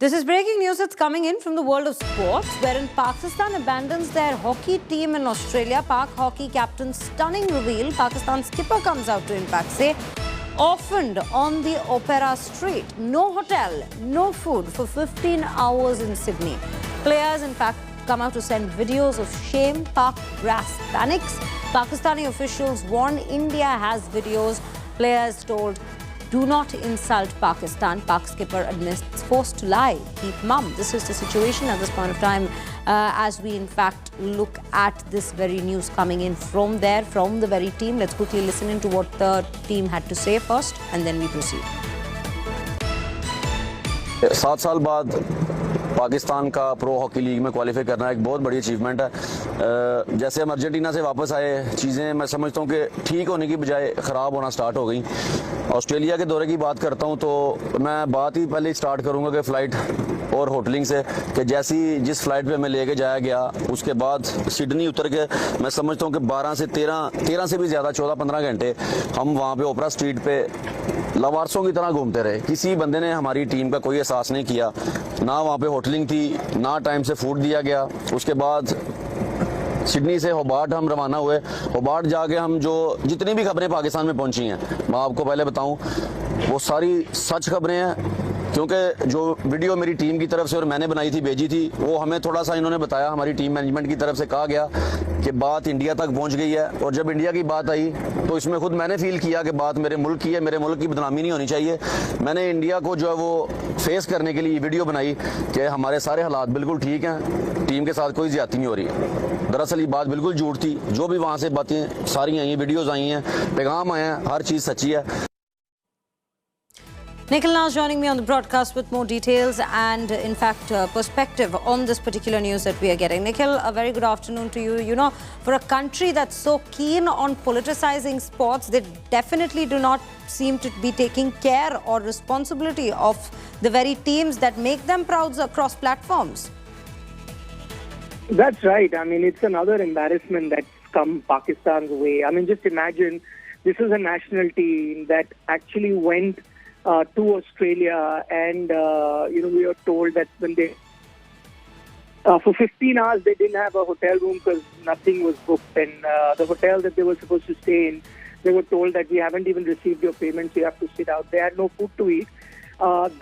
This is breaking news that's coming in from the world of sports, wherein Pakistan abandons their hockey team in Australia. Pak hockey captain's stunning reveal. Pakistan skipper comes out to in fact say, orphaned on the Opera Street. No hotel, no food for 15 hours in Sydney. Players in fact come out to send videos of shame. Pak brass panics. Pakistani officials warn India has videos. Players told, do not insult Pakistan. Pak skipper admits forced to lie. Keep mum. This is the situation at this point of time as we in fact look at this very news coming in from there, from the very team. Let's quickly listen into what the team had to say first and then we proceed. 7 साल बाद पाकिस्तान का pro hockey league में qualify करना एक बहुत बड़ी achievement है। जैसे हम अर्जेंटीना से वापस आए, चीज़ें मैं समझता हूँ कि ठीक होने की बजाय ख़राब होना स्टार्ट हो गई। ऑस्ट्रेलिया के दौरे की बात करता हूँ तो मैं बात ही पहले स्टार्ट करूँगा कि फ़्लाइट और होटलिंग से, कि जिस फ्लाइट पे हमें लेके जाया गया उसके बाद सिडनी उतर के मैं समझता हूँ कि 12 से 13 से भी ज़्यादा 14-15 घंटे हम वहाँ पे ओपरा स्ट्रीट पे लवारसों की तरह घूमते रहे। किसी बंदे ने हमारी टीम का कोई एहसास नहीं किया, ना वहाँ पे होटलिंग थी, ना टाइम से फूड दिया गया। उसके बाद सिडनी से होबार्ट हम रवाना हुए। होबार्ट जाके हम जितनी भी खबरें पाकिस्तान में पहुंची हैं, मैं आपको पहले बताऊं, वो सारी सच खबरें हैं, क्योंकि जो वीडियो मेरी टीम की तरफ से और मैंने बनाई थी, भेजी थी, वो हमें थोड़ा सा इन्होंने बताया, हमारी टीम मैनेजमेंट की तरफ से कहा गया कि बात इंडिया तक पहुंच गई है। और जब इंडिया की बात आई तो इसमें खुद मैंने फील किया कि बात मेरे मुल्क की है, मेरे मुल्क की बदनामी नहीं होनी चाहिए। मैंने इंडिया को जो है वो फेस करने के लिए वीडियो बनाई कि हमारे सारे हालात बिल्कुल ठीक हैं, टीम के साथ कोई ज्यादती नहीं हो रही। दरअसल ये बात बिल्कुल झूठ थी। जो भी वहाँ से बातें सारी आई हैं, वीडियोज़ आई हैं, पैगाम आए हैं, हर चीज़ सच्ची है। Nikhil now joining me on the broadcast with more details and, in fact, perspective on this particular news that we are getting. Nikhil, a very good afternoon to you. You know, for a country that's so keen on politicizing sports, they definitely do not seem to be taking care or responsibility of the very teams that make them proud across platforms. That's right. I mean, it's another embarrassment that's come Pakistan's way. I mean, just imagine this is a national team that actually went to Australia, and we were told that when they for 15 hours they didn't have a hotel room because nothing was booked, and the hotel that they were supposed to stay in, they were told that we haven't even received your payments, you have to sit out. They had no food to eat.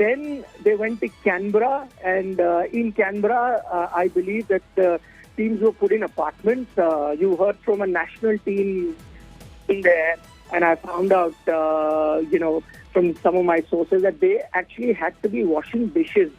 Then they went to Canberra, and in Canberra, I believe that the teams were put in apartments. You heard from a national team in there, and I found out, from some of my sources that they actually had to be washing dishes,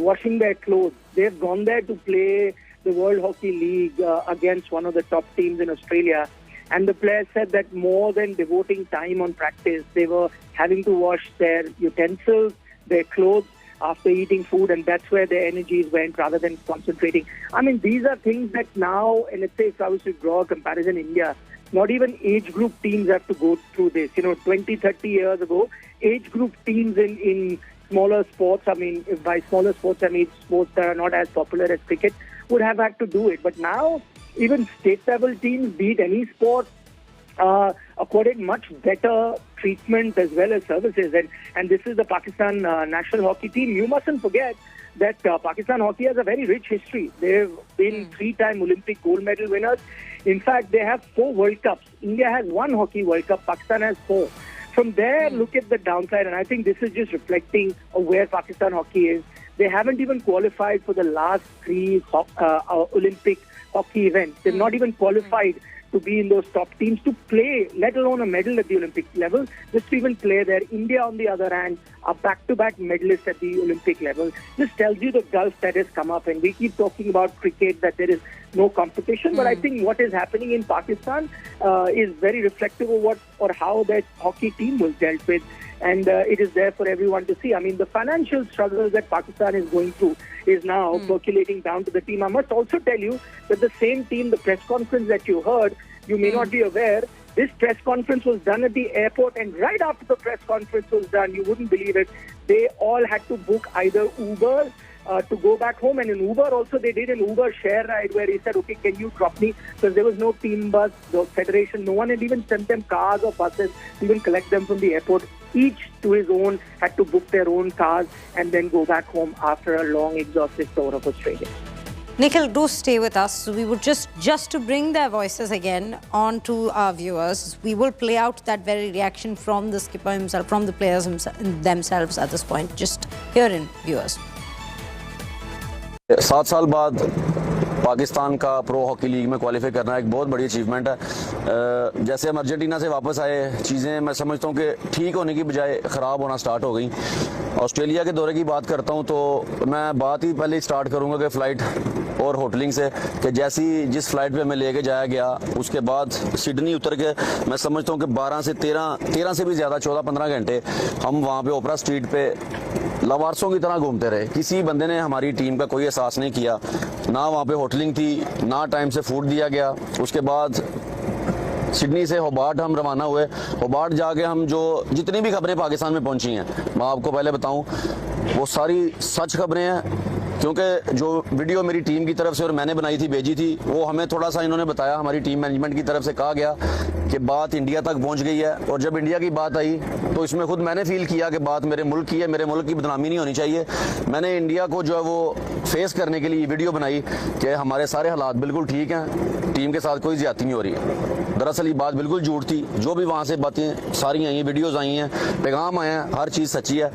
washing their clothes. They've gone there to play the World Hockey League against one of the top teams in Australia. And the players said that more than devoting time on practice, they were having to wash their utensils, their clothes after eating food, and that's where their energies went rather than concentrating. I mean, these are things that now, and let's say if I was to draw a comparison in India, not even age group teams have to go through this. 20, 30 years ago, age group teams in smaller sports, I mean, if by smaller sports I mean sports that are not as popular as cricket, would have had to do it. But now, even state level teams, be it any sport, accorded much better treatment as well as services. And this is the Pakistan national hockey team. You mustn't forget that Pakistan hockey has a very rich history. They've been 3-time Olympic gold medal winners. In fact, they have 4 World Cups. India has 1 Hockey World Cup. Pakistan has 4. From there, look at the downside, and I think this is just reflecting where Pakistan hockey is. They haven't even qualified for the last 3 Olympic hockey events. They've not even qualified to be in those top teams to play, let alone a medal at the Olympic level, just to even play there. India, on the other hand, are back-to-back medalists at the Olympic level. This tells you the gulf that has come up, and we keep talking about cricket, that there is no competition, but I think what is happening in Pakistan is very reflective of what or how that hockey team was dealt with, and it is there for everyone to see. I mean, the financial struggles that Pakistan is going through is now percolating down to the team. I must also tell you that the same team, the press conference that you heard, you may not be aware, this press conference was done at the airport, and right after the press conference was done, you wouldn't believe it, they all had to book either Uber to go back home, and in Uber also they did an Uber share ride where he said, okay, can you drop me? Because there was no team bus, no federation, no one had even sent them cars or buses to even collect them from the airport. each to his own, had to book their own cars and then go back home after a long, exhaustive tour of Australia. Nikhil, do stay with us. We would just to bring their voices again on to our viewers. We will play out that very reaction from the skipper himself, from the players themselves at this point. Just hear in, viewers. 7 साल बाद पाकिस्तान का pro hockey league में qualify करना एक बहुत बड़ी achievement है। जैसे हम अर्जेंटीना से वापस आए, चीज़ें मैं समझता हूँ कि ठीक होने की बजाय ख़राब होना स्टार्ट हो गई। ऑस्ट्रेलिया के दौरे की बात करता हूँ तो मैं बात ही पहले स्टार्ट करूँगा कि फ़्लाइट और होटलिंग से, कि जिस फ्लाइट पे हमें लेके जाया गया, उसके बाद सिडनी उतर के मैं समझता हूँ कि 12 से 13 से भी ज़्यादा 14-15 घंटे हम वहाँ पे ओपरा स्ट्रीट पे लवारसों की तरह घूमते रहे। किसी बंदे ने हमारी टीम का कोई एहसास नहीं किया, ना वहाँ पे होटलिंग थी, ना टाइम से फूड दिया गया। उसके बाद सिडनी से होबार्ट हम रवाना हुए। होबार्ट जाके हम जितनी भी खबरें पाकिस्तान में पहुंची हैं, मैं आपको पहले बताऊं, वो सारी सच खबरें हैं, क्योंकि जो वीडियो मेरी टीम की तरफ से और मैंने बनाई थी, भेजी थी, वो हमें थोड़ा सा इन्होंने बताया, हमारी टीम मैनेजमेंट की तरफ से कहा गया कि बात इंडिया तक पहुंच गई है। और जब इंडिया की बात आई तो इसमें खुद मैंने फील किया कि बात मेरे मुल्क की है, मेरे मुल्क की बदनामी नहीं होनी चाहिए। मैंने इंडिया को जो है वो फेस करने के लिए वीडियो बनाई कि हमारे सारे हालात बिल्कुल ठीक हैं, टीम के साथ कोई ज्यादती नहीं हो रही है। दरअसल ये बात बिल्कुल झूठ थी। जो भी वहाँ से बातें सारी आई हैं, वीडियोज़ आई हैं, पैगाम आए हैं, हर चीज़ सच्ची है।